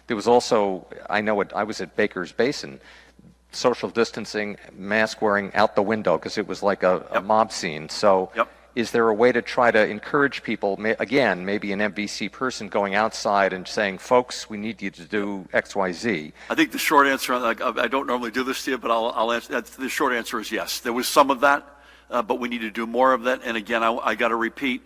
There was also, I was at Baker's Basin, social distancing, mask wearing out the window because it was like a mob scene. So is there a way to try to encourage people, again, maybe an MVC person going outside and saying, folks, we need you to do X, Y, Z? I think the short answer, I don't normally do this to you, but I'll answer. The short answer is yes. There was some of that, but we need to do more of that. And again, I got to repeat,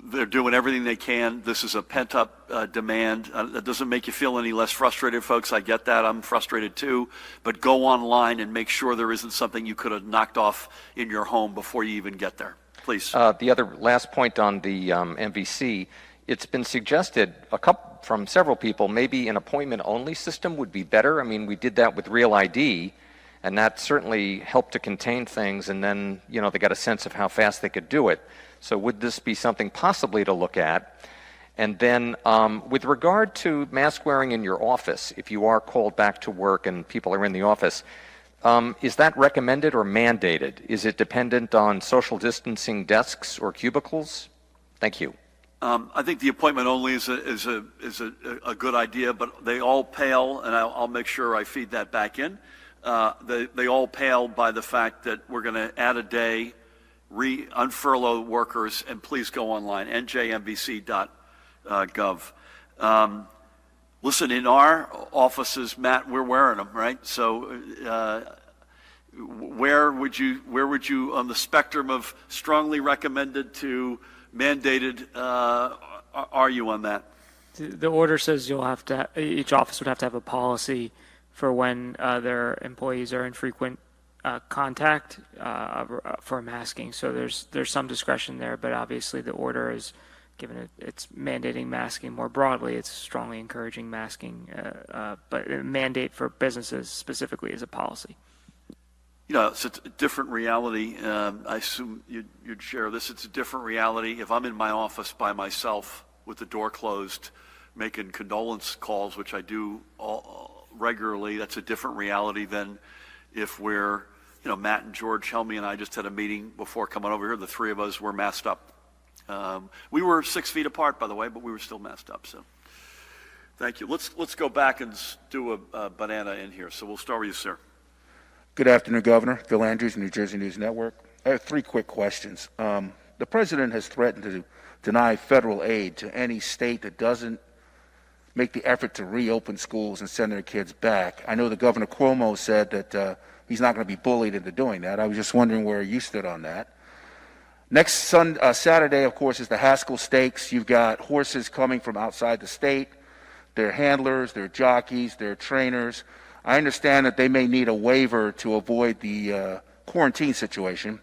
they're doing everything they can. This is a pent-up demand. That doesn't make you feel any less frustrated, folks. I get that. I'm frustrated too. But go online and make sure there isn't something you could have knocked off in your home before you even get there. Please. The other last point on the MVC, it's been suggested from several people, maybe an appointment-only system would be better. I mean, we did that with Real ID, and that certainly helped to contain things, and then, they got a sense of how fast they could do it. So would this be something possibly to look at? And then with regard to mask wearing in your office, if you are called back to work and people are in the office, is that recommended or mandated? Is it dependent on social distancing desks or cubicles? Thank you. I think the appointment only is a good idea, but they all pale, and I'll make sure I feed that back in. They all pale by the fact that we're going to add a day, unfurlough workers, and please go online, njmbc.gov. Listen, in our offices, Matt, we're wearing them, right? So Where would you on the spectrum of strongly recommended to mandated, are you on that? The order says each office would have to have a policy for when their employees are in frequent contact for masking. So there's some discretion there, but obviously the order is, given it's mandating masking more broadly, it's strongly encouraging masking, but a mandate for businesses specifically is a policy. You know, it's a different reality. I assume you'd share this. It's a different reality. If I'm in my office by myself with the door closed, making condolence calls, which I do regularly, that's a different reality than if we're, Matt and George Helmy and I just had a meeting before coming over here. The three of us were masked up. We were 6 feet apart, by the way, but we were still masked up. So, thank you. Let's go back and do a banana in here. So we'll start with you, sir. Good afternoon, Governor. Phil Andrews, New Jersey News Network. I have 3 quick questions. The president has threatened to deny federal aid to any state that doesn't make the effort to reopen schools and send their kids back. I know that Governor Cuomo said that he's not going to be bullied into doing that. I was just wondering where you stood on that. Next Saturday, of course, is the Haskell Stakes. You've got horses coming from outside the state. They're handlers, they're jockeys, they're trainers. I understand that they may need a waiver to avoid the quarantine situation.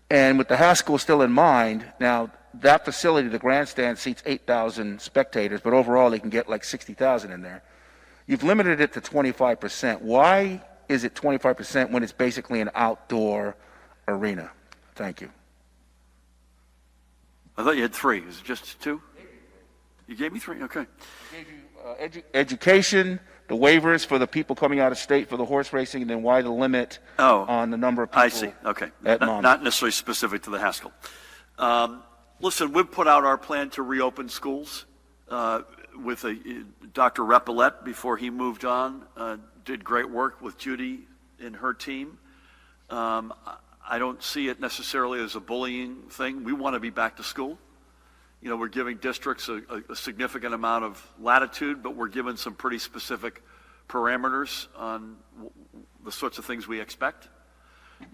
And with the Haskell still in mind, now that facility, the grandstand, seats 8,000 spectators, but overall they can get like 60,000 in there. You've limited it to 25%. Why is it 25% when it's basically an outdoor arena? Thank you. I thought you had 3. Is it just 2? You gave me 3? Okay. I gave you education, the waivers for the people coming out of state for the horse racing, and then why the limit on the number of people. I see. Okay. Not necessarily specific to the Haskell. Listen, we've put out our plan to reopen schools with Dr. Repillette before he moved on. Did great work with Judy and her team. I don't see it necessarily as a bullying thing. We want to be back to school. We're giving districts a significant amount of latitude, but we're given some pretty specific parameters on the sorts of things we expect.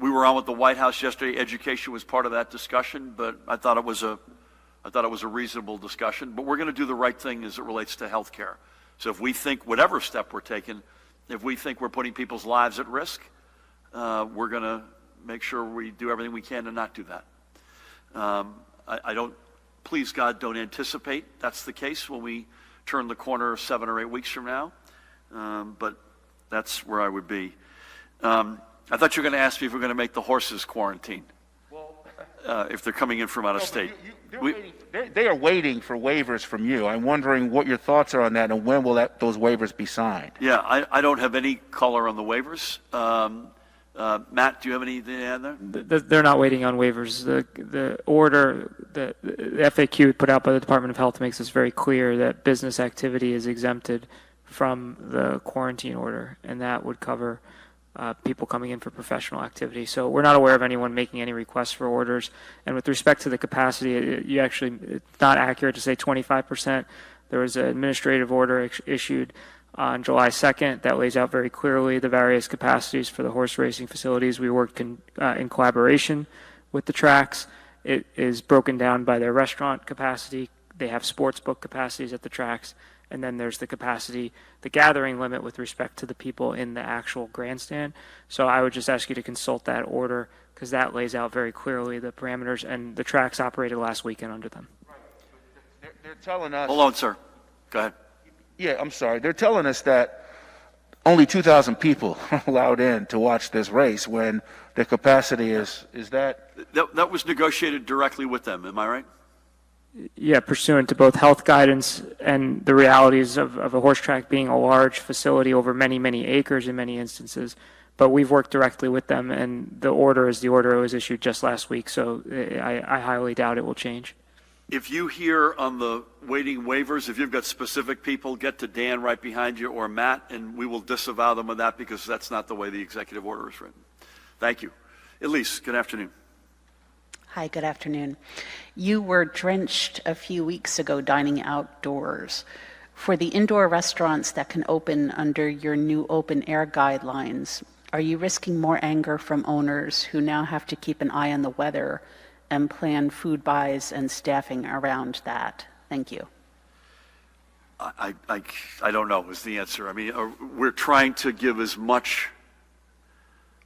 We were on with the White House yesterday. Education was part of that discussion, but I thought it was a reasonable discussion. But we're going to do the right thing as it relates to health care. So if we think whatever step we're taking, if we think we're putting people's lives at risk, we're going to make sure we do everything we can to not do that. I don't. Please, God, don't anticipate that's the case when we turn the corner 7 or 8 weeks from now. But that's where I would be. I thought you were going to ask me if we're going to make the horses quarantine, if they're coming in from out of state. They are waiting for waivers from you. I'm wondering what your thoughts are on that, and when will those waivers be signed? Yeah, I don't have any color on the waivers. Matt, do you have anything to add there? They're not waiting on waivers. The order, the FAQ put out by the Department of Health makes this very clear that business activity is exempted from the quarantine order, and that would cover people coming in for professional activity. So we're not aware of anyone making any requests for orders. And with respect to the capacity, it's not accurate to say 25%. There was an administrative order issued on July 2nd that lays out very clearly the various capacities for the horse racing facilities. We worked in collaboration with the tracks. It is broken down by their restaurant capacity. They have sports book capacities at the tracks. And then there's the capacity, the gathering limit with respect to the people in the actual grandstand. So I would just ask you to consult that order because that lays out very clearly the parameters, and the tracks operated last weekend under them. They're telling us... Hold on, sir. Go ahead. Yeah, I'm sorry. They're telling us that only 2,000 people are allowed in to watch this race when the capacity is that... That was negotiated directly with them, am I right? Yeah, pursuant to both health guidance and the realities of a horse track being a large facility over many, many acres in many instances. But we've worked directly with them, and the order is the order that was issued just last week, so I highly doubt it will change. If you hear on the waiting waivers, if you've got specific people, get to Dan right behind you or Matt, and we will disavow them of that because that's not the way the executive order is written. Thank you. Elise, good afternoon. Hi, good afternoon. You were drenched a few weeks ago dining outdoors. For the indoor restaurants that can open under your new open air guidelines, Are you risking more anger from owners who now have to keep an eye on the weather and plan food buys and staffing around that? Thank you. I don't know is the answer. I mean, we're trying to give as much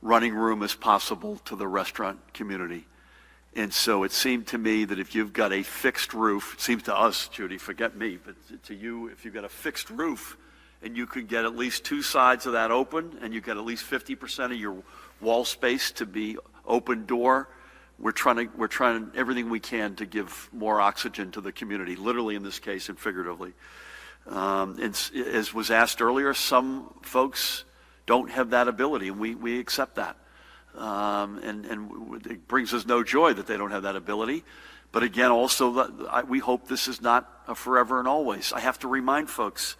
running room as possible to the restaurant community. And so it seemed to me that if you've got a fixed roof, it seems to us, Judy, forget me, but to you, if you've got a fixed roof and you could get at least two sides of that open and you get at least 50% of your wall space to be open door, we're trying everything we can to give more oxygen to the community, literally in this case and figuratively. And as was asked earlier, some folks don't have that ability, and we accept that. And it brings us no joy that they don't have that ability. But again, also, we hope this is not a forever and always. I have to remind folks,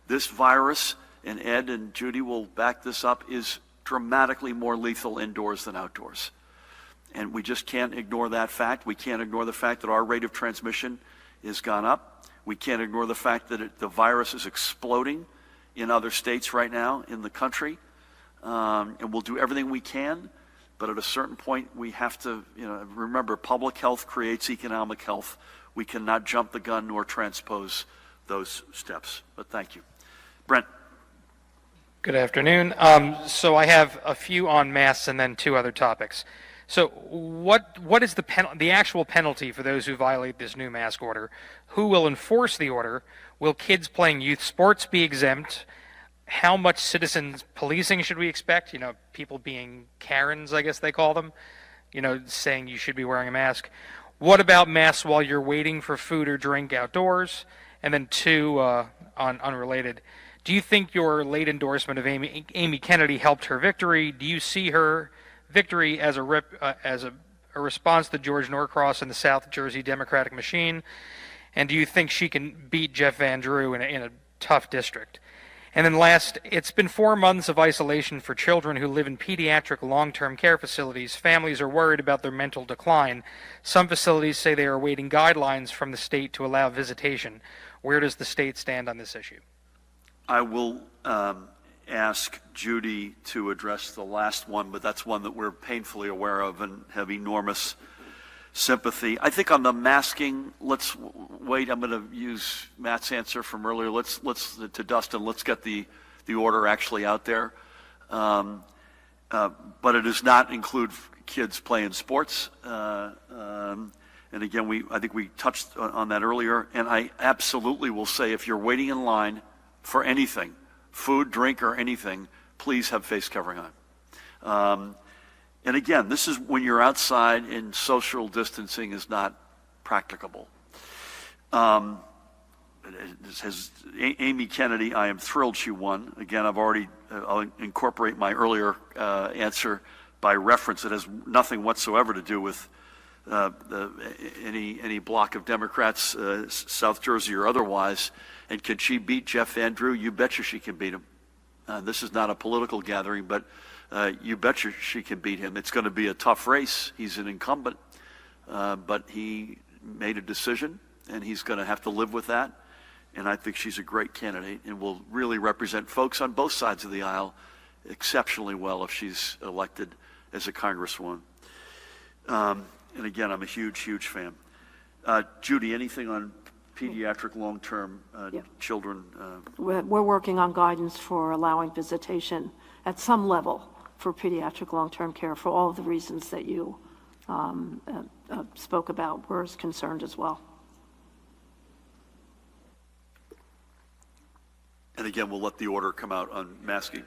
this virus, and Ed and Judy will back this up, is dramatically more lethal indoors than outdoors. And we just can't ignore that fact. We can't ignore the fact that our rate of transmission has gone up. We can't ignore the fact that the virus is exploding in other states right now in the country. And we'll do everything we can, but at a certain point we have to, remember, public health creates economic health. We cannot jump the gun nor transpose those steps. But thank you. Brent. Good afternoon. So I have a few on masks and then two other topics. So what is the actual penalty for those who violate this new mask order? Who will enforce the order? Will kids playing youth sports be exempt? How much citizens policing should we expect? People being Karens, I guess they call them, saying you should be wearing a mask. What about masks while you're waiting for food or drink outdoors? And then two, unrelated, do you think your late endorsement of Amy Kennedy helped her victory? Do you see her victory as a response to George Norcross and the South Jersey Democratic machine? And do you think she can beat Jeff Van Drew in a tough district? And then last, it's been 4 months of isolation for children who live in pediatric long-term care facilities. Families are worried about their mental decline. Some facilities say they are awaiting guidelines from the state to allow visitation. Where does the state stand on this issue? I will ask Judy to address the last one, but that's one that we're painfully aware of and have enormous sympathy. I think on the masking, let's wait. I'm going to use Matt's answer from earlier. Let's to Dustin. Let's get the order actually out there. But it does not include kids playing sports. And again, I think we touched on that earlier. And I absolutely will say, if you're waiting in line for anything, food, drink, or anything, please have face covering on. And again, this is when you're outside and social distancing is not practicable. Amy Kennedy, I am thrilled she won. Again, I'll incorporate my earlier answer by reference. It has nothing whatsoever to do with any block of Democrats, South Jersey or otherwise. And can she beat Jeff Van Drew? You betcha she can beat him. This is not a political gathering, but you betcha she can beat him. It's going to be a tough race. He's an incumbent, but he made a decision, and he's going to have to live with that. And I think she's a great candidate and will really represent folks on both sides of the aisle exceptionally well if she's elected as a congresswoman. And again, I'm a huge, huge fan. Judy, anything on pediatric long-term children? We're working on guidance for allowing visitation at some level for pediatric long-term care for all of the reasons that you spoke about. We're as concerned as well. And again, we'll let the order come out on masking.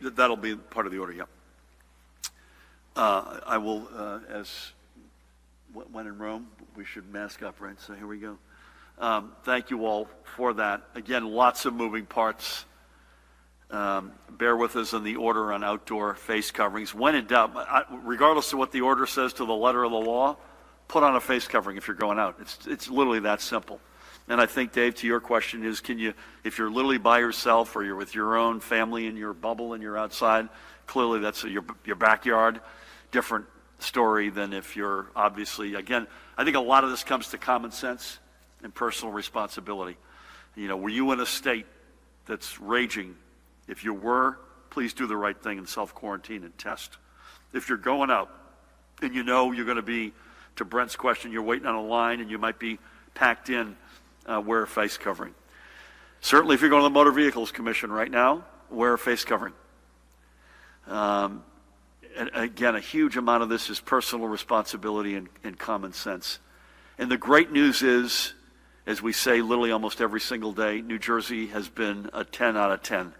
That'll be part of the order, yeah. I will, as when in Rome, we should mask up, right? So here we go. Thank you all for that. Again, lots of moving parts. Bear with us on the order on outdoor face coverings. When in doubt, regardless of what the order says to the letter of the law, put on a face covering if you're going out. It's literally that simple. And I think, Dave, to your question is, if you're literally by yourself or you're with your own family in your bubble and you're outside, clearly that's your backyard. Different story than if you're obviously, again, I think a lot of this comes to common sense and personal responsibility. Were you in a state that's raging? If you were, please do the right thing and self-quarantine and test. If you're going out and you know you're going to be, to Brent's question, you're waiting on a line and you might be packed in, wear a face covering. Certainly if you're going to the Motor Vehicles Commission right now, wear a face covering. And again, a huge amount of this is personal responsibility and common sense. And the great news is, as we say literally almost every single day, New Jersey has been a 10 out of 10.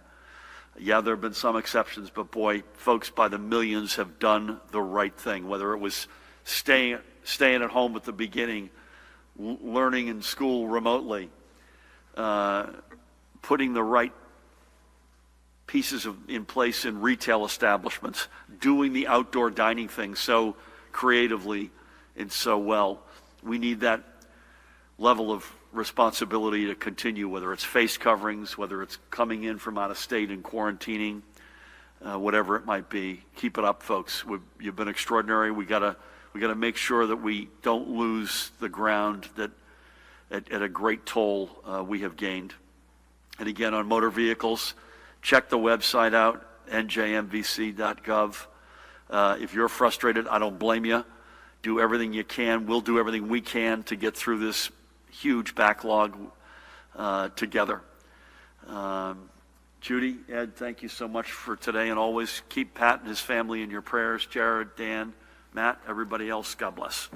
Yeah, there have been some exceptions, but boy, folks by the millions have done the right thing, whether it was staying at home at the beginning, learning in school remotely, putting the right pieces in place in retail establishments, doing the outdoor dining thing so creatively and so well. We need that level of responsibility to continue, whether it's face coverings, whether it's coming in from out of state and quarantining, whatever it might be. Keep it up, folks. You've been extraordinary. We gotta make sure that we don't lose the ground that at a great toll we have gained. And again, on motor vehicles, check the website out, njmvc.gov. If you're frustrated, I don't blame you. Do everything you can. We'll do everything we can to get through this huge backlog together. Judy, Ed, thank you so much for today, and always keep Pat and his family in your prayers. Jared, Dan, Matt, everybody else, God bless.